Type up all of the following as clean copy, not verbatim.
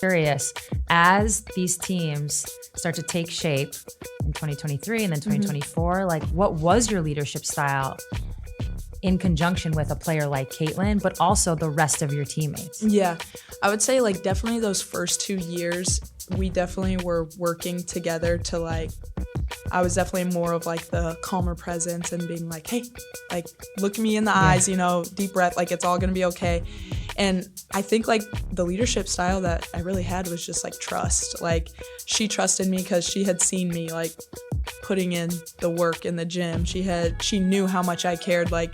Curious, as these teams start to take shape in 2023 and then 2024, like what was your leadership style in conjunction with a player like Caitlin, but also the rest of your teammates? Yeah, I would say like definitely those first 2 years, we definitely were working together to like, I was definitely more of like the calmer presence and being like, hey, like look me in the eyes, you know, deep breath, like it's all gonna be okay. And I think like the leadership style that I really had was just like trust. Like she trusted me because she had seen me like putting in the work in the gym. She knew how much I cared. Like,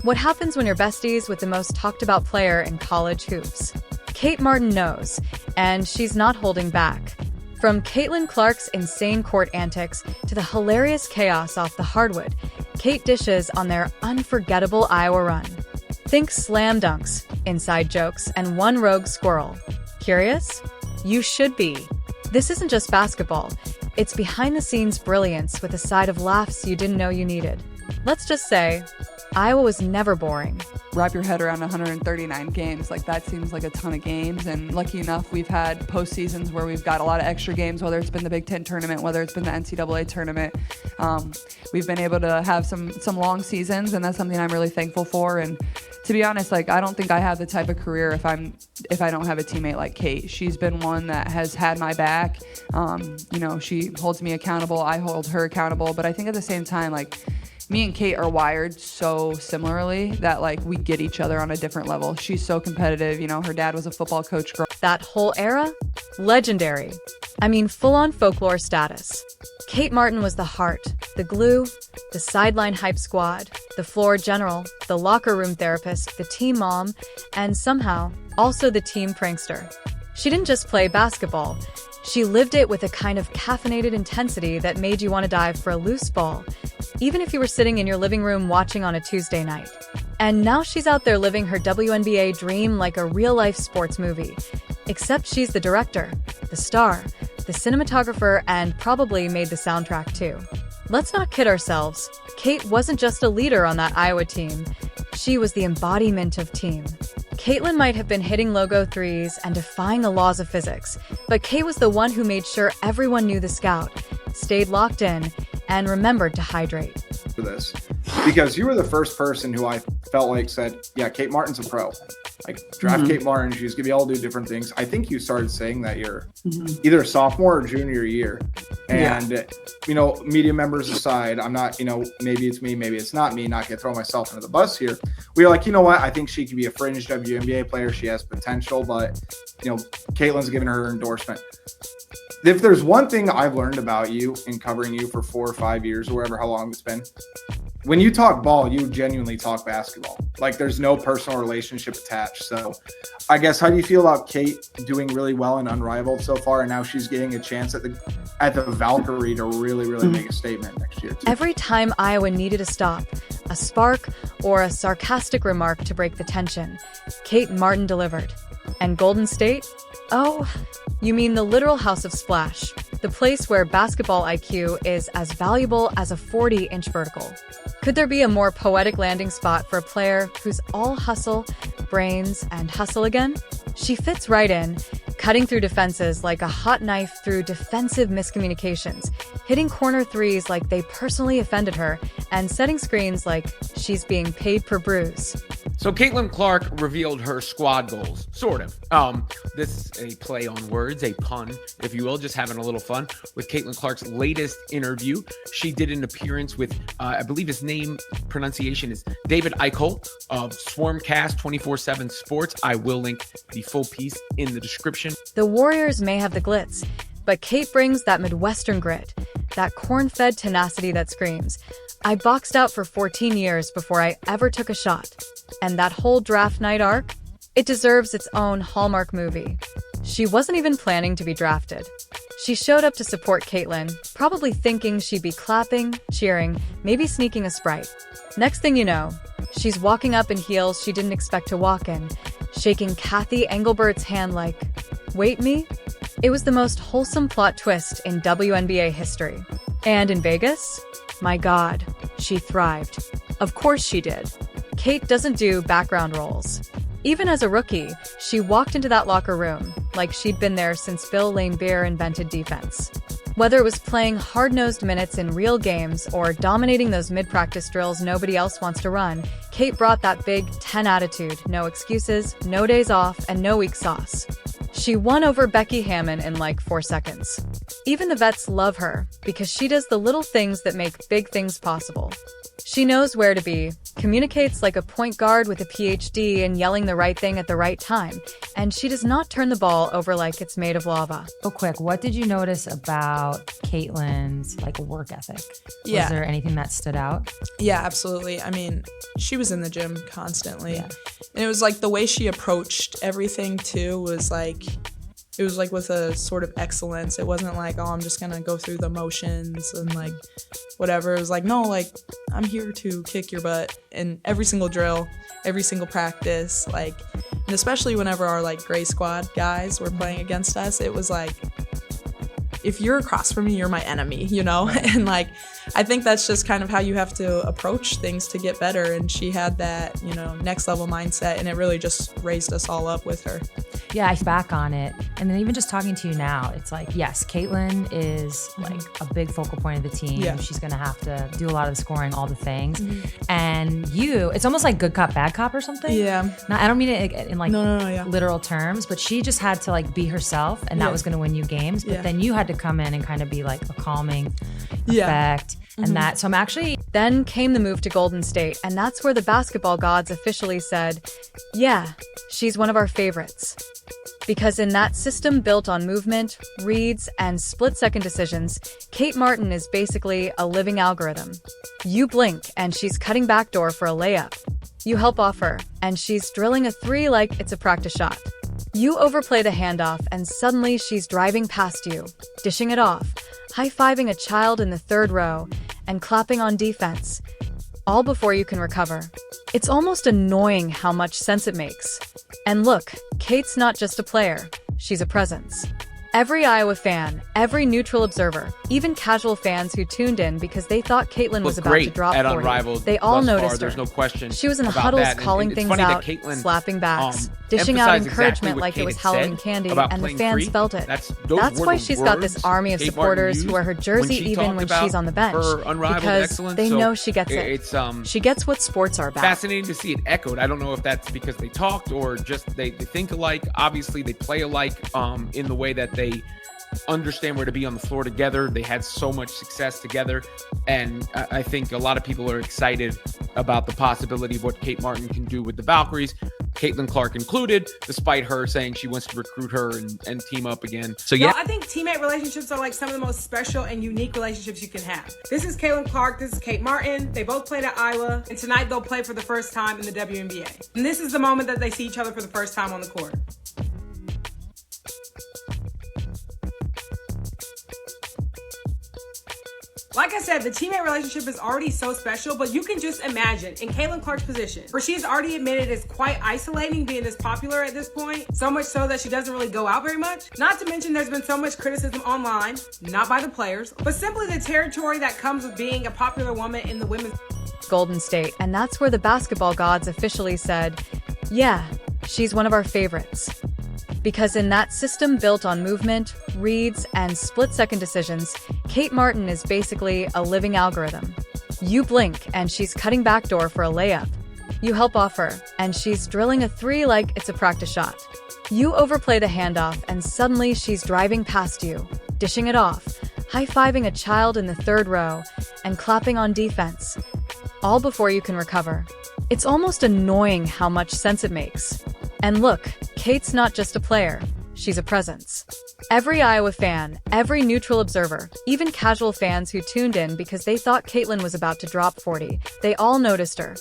what happens when you're besties with the most talked about player in college hoops? Kate Martin knows, and she's not holding back. From Caitlin Clark's insane court antics to the hilarious chaos off the hardwood, Kate dishes on their unforgettable Iowa run. Think slam dunks, inside jokes, and one rogue squirrel. Curious? You should be. This isn't just basketball. It's behind-the-scenes brilliance with a side of laughs you didn't know you needed. Let's just say, Iowa was never boring. Wrap your head around 139 games. Like, that seems like a ton of games. And lucky enough, we've had postseasons where we've got a lot of extra games, whether it's been the Big Ten tournament, whether it's been the NCAA tournament. We've been able to have some long seasons, and that's something I'm really thankful for. And to be honest, like, I don't think I have the type of career if I don't have a teammate like Kate. She's been one that has had my back. You know, she holds me accountable. I hold her accountable. But I think at the same time, like, me and Kate are wired so similarly that, like, we get each other on a different level. She's so competitive. You know, her dad was a football coach. That whole era? Legendary. I mean, full-on folklore status. Kate Martin was the heart, the glue, the sideline hype squad, the floor general, the locker room therapist, the team mom, and somehow, also the team prankster. She didn't just play basketball. She lived it with a kind of caffeinated intensity that made you want to dive for a loose ball, even if you were sitting in your living room watching on a Tuesday night. And now she's out there living her WNBA dream like a real-life sports movie. Except she's the director, the star, the cinematographer, and probably made the soundtrack too. Let's not kid ourselves. Kate wasn't just a leader on that Iowa team. She was the embodiment of team. Caitlin might have been hitting logo threes and defying the laws of physics, but Kate was the one who made sure everyone knew the scout, stayed locked in, and remembered to hydrate. For this, because you were the first person who I felt like said, yeah, Kate Martin's a pro. Like, draft Kate Martin, she's gonna be able to do different things. I think you started saying that you're either sophomore or junior year. And, you know, media members aside, I'm not, you know, maybe it's me, maybe it's not me, not gonna throw myself under the bus here. We were like, you know what, I think she could be a fringe WNBA player. She has potential, but, you know, Caitlin's giving her endorsement. If there's one thing I've learned about you in covering you for 4 or 5 years or whatever, how long it's been, when you talk ball, you genuinely talk basketball. Like, there's no personal relationship attached. So I guess, how do you feel about Kate doing really well and unrivaled so far? And now she's getting a chance at the Valkyrie to really make a statement next year too. Every time Iowa needed a stop, a spark, or a sarcastic remark to break the tension, Kate Martin delivered. And Golden State? Oh, you mean the literal House of Splash, the place where basketball IQ is as valuable as a 40-inch vertical. Could there be a more poetic landing spot for a player who's all hustle, brains, and hustle again? She fits right in, cutting through defenses like a hot knife through defensive miscommunications, hitting corner threes like they personally offended her, and setting screens like she's being paid per bruise. So Caitlin Clark revealed her squad goals, sort of. This is a play on words, a pun, if you will, just having a little fun with Caitlin Clark's latest interview. She did an appearance with, I believe his name pronunciation is David Eichel of Swarmcast 24/7 Sports. I will link the full piece in the description. The Warriors may have the glitz, but Kate brings that Midwestern grit, that corn-fed tenacity that screams, I boxed out for 14 years before I ever took a shot. And that whole draft night arc? It deserves its own Hallmark movie. She wasn't even planning to be drafted. She showed up to support Caitlin, probably thinking she'd be clapping, cheering, maybe sneaking a Sprite. Next thing you know, she's walking up in heels she didn't expect to walk in, shaking Kathy Engelbert's hand like, wait, me? It was the most wholesome plot twist in WNBA history. And in Vegas? My God, she thrived. Of course she did. Kate doesn't do background roles. Even as a rookie, she walked into that locker room, like she'd been there since Bill Laimbeer invented defense. Whether it was playing hard-nosed minutes in real games or dominating those mid-practice drills nobody else wants to run, Kate brought that Big Ten attitude, no excuses, no days off, and no weak sauce. She won over Becky Hammon in like 4 seconds. Even the vets love her because she does the little things that make big things possible. She knows where to be, communicates like a point guard with a PhD and yelling the right thing at the right time, and she does not turn the ball over like it's made of lava. Real quick, what did you notice about Caitlin's like work ethic? Yeah. Was there anything that stood out? Yeah, absolutely. I mean, she was in the gym constantly. Yeah. And it was like the way she approached everything too was like, it was like with a sort of excellence. It wasn't like, oh, I'm just gonna go through the motions and like whatever. It was like, no, like I'm here to kick your butt in every single drill, every single practice, like, and especially whenever our like gray squad guys were playing against us, it was like, if you're across from me, you're my enemy, you know? And like, I think that's just kind of how you have to approach things to get better. And she had that, you know, next level mindset, and it really just raised us all up with her. Yeah, I back on it. And then even just talking to you now, it's like, yes, Caitlin is like a big focal point of the team. Yeah. She's going to have to do a lot of the scoring, all the things. And you, it's almost like good cop, bad cop or something. Yeah. Now, I don't mean it in like No, yeah. literal terms, but she just had to like be herself, and that Yeah. was going to win you games. But Yeah. then you had to come in and kind of be like a calming Yeah. effect. And that, so I'm actually, Then came the move to Golden State, and that's where the basketball gods officially said, yeah, she's one of our favorites. Because in that system built on movement, reads, and split-second decisions, Kate Martin is basically a living algorithm. You blink, and she's cutting backdoor for a layup. You help off her, and she's drilling a three like it's a practice shot. You overplay the handoff, and suddenly she's driving past you, dishing it off, high-fiving a child in the third row, and clapping on defense, all before you can recover. It's almost annoying how much sense it makes. And look, Kate's not just a player, she's a presence. Every Iowa fan, every neutral observer, even casual fans who tuned in because they thought Caitlin was Looked about great to drop at 40, Unrivaled they all thus far. noticed her. There's no question She was in the about huddles that. And calling it's things funny that out, Caitlin, slapping backs, dishing emphasized out exactly encouragement what like Kate it was had Halloween said candy, about and the playing fans free. felt it. Those That's were why the she's got this words army of Kate supporters Martin who wear her used jersey when she even talked when about she's on the bench, her unrivaled because excellence. they So know she gets it. It's She gets what sports are about. fascinating to see it echoed. I don't know if that's because they talked or just they think alike. Obviously, they play alike in the way that they understand where to be on the floor together. They had so much success together, and I think a lot of people are excited about the possibility of what Kate Martin can do with the Valkyries, Caitlin Clark included, despite her saying she wants to recruit her and team up again. So yeah, No, I think teammate relationships are like some of the most special and unique relationships you can have. This is Caitlin Clark, this is Kate Martin. They both played at Iowa, and tonight they'll play for the first time in the WNBA. And this is the moment that they see each other for the first time on the court. Like I said, the teammate relationship is already so special, but you can just imagine in Caitlin Clark's position, where she has already admitted it's quite isolating being this popular at this point, so much so that she doesn't really go out very much. Not to mention there's been so much criticism online, not by the players, but simply the territory that comes with being a popular woman in the women's Golden State, and that's where the basketball gods officially said, yeah, she's one of our favorites. Because in that system built on movement, reads, and split-second decisions, Kate Martin is basically a living algorithm. You blink, and she's cutting backdoor for a layup. You help off her, and she's drilling a three like it's a practice shot. You overplay the handoff, and suddenly she's driving past you, dishing it off, high-fiving a child in the third row, and clapping on defense, all before you can recover. It's almost annoying how much sense it makes. And look, Kate's not just a player, she's a presence. Every Iowa fan, every neutral observer, even casual fans who tuned in because they thought Caitlin was about to drop 40, they all noticed her.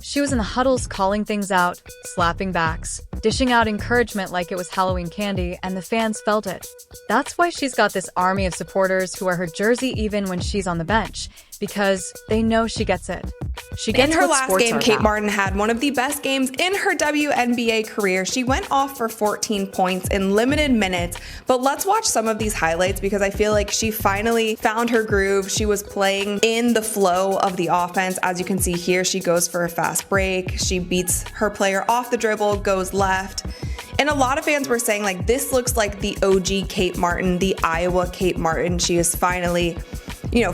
She was in the huddles calling things out, slapping backs, dishing out encouragement like it was Halloween candy, and the fans felt it. That's why she's got this army of supporters who wear her jersey even when she's on the bench, because they know she gets it. She gets in her what last sports game, are Kate about. Martin had one of the best games in her WNBA career. She went off for 14 points in limited minutes, but let's watch some of these highlights because I feel like she finally found her groove. She was playing in the flow of the offense. As you can see here, she goes for a fast break. She beats her player off the dribble, goes left. And a lot of fans were saying, like, this looks like the OG Kate Martin, the Iowa Kate Martin. She is finally,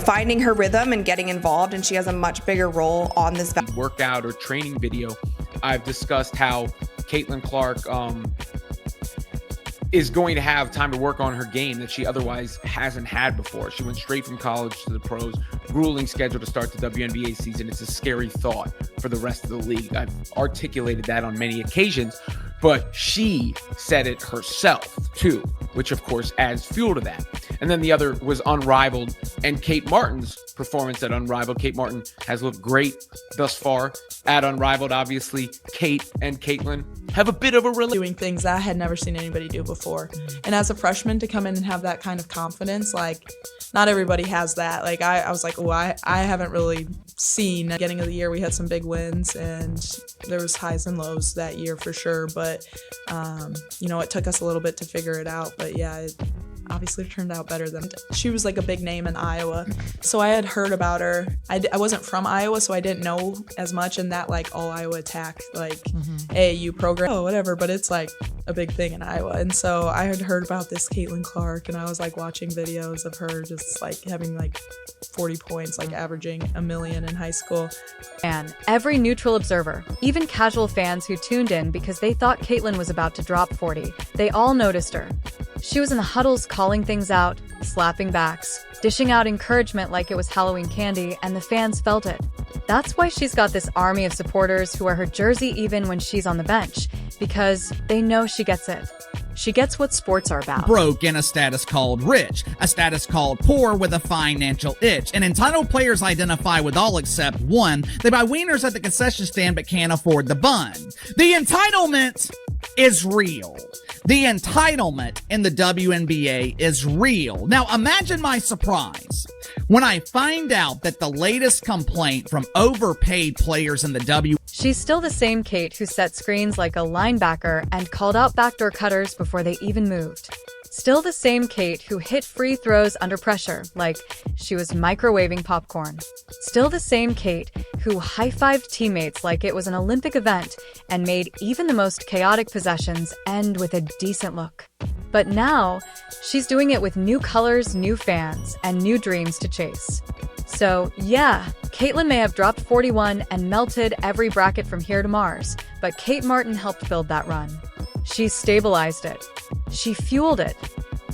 finding her rhythm and getting involved, and she has a much bigger role on this workout or training video. I've discussed how Caitlin Clark is going to have time to work on her game that she otherwise hasn't had before. She went straight from college to the pros, grueling schedule to start the WNBA season. It's a scary thought for the rest of the league. I've articulated that on many occasions, but she said it herself too, which of course adds fuel to that. And then the other was Unrivaled and Kate Martin's performance at Unrivaled. Kate Martin has looked great thus far at Unrivaled. Obviously, Kate and Caitlin have a bit of a doing things that I had never seen anybody do before. And as a freshman to come in and have that kind of confidence, like, not everybody has that. Like, I was like, oh, I haven't really seen. At the beginning of the year, we had some big wins, and there was highs and lows that year for sure. But, it took us a little bit to figure it out. But yeah, it obviously turned out better than she was like a big name in Iowa. So I had heard about her. I wasn't from Iowa, so I didn't know as much in that like all Iowa attack, like AAU program, whatever, but it's like a big thing in Iowa. And so I had heard about this Caitlin Clark, and I was like watching videos of her just like having like 40 points, like averaging 1 million in high school. And every neutral observer, even casual fans who tuned in because they thought Caitlin was about to drop 40, they all noticed her. She was in the huddles calling things out, slapping backs, dishing out encouragement like it was Halloween candy, and the fans felt it. That's why she's got this army of supporters who wear her jersey even when she's on the bench, because they know she gets it. She gets what sports are about. Broke in a status called rich, a status called poor with a financial itch. And entitled players identify with all except one. They buy wieners at the concession stand but can't afford the bun. The entitlement is real. The entitlement in the WNBA is real. Now imagine my surprise when I find out that the latest complaint from overpaid players in the She's still the same Kate who set screens like a linebacker and called out backdoor cutters before they even moved. Still the same Kate who hit free throws under pressure like she was microwaving popcorn. Still the same Kate who high-fived teammates like it was an Olympic event and made even the most chaotic possessions end with a decent look. But now, she's doing it with new colors, new fans, and new dreams to chase. So, yeah, Caitlin may have dropped 41 and melted every bracket from here to Mars, but Kate Martin helped build that run. She stabilized it. She fueled it.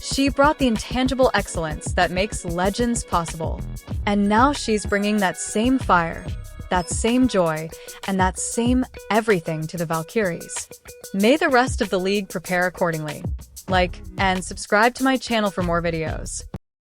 She brought the intangible excellence that makes legends possible. And now she's bringing that same fire, that same joy, and that same everything to the Valkyries. May the rest of the league prepare accordingly. Like and subscribe to my channel for more videos.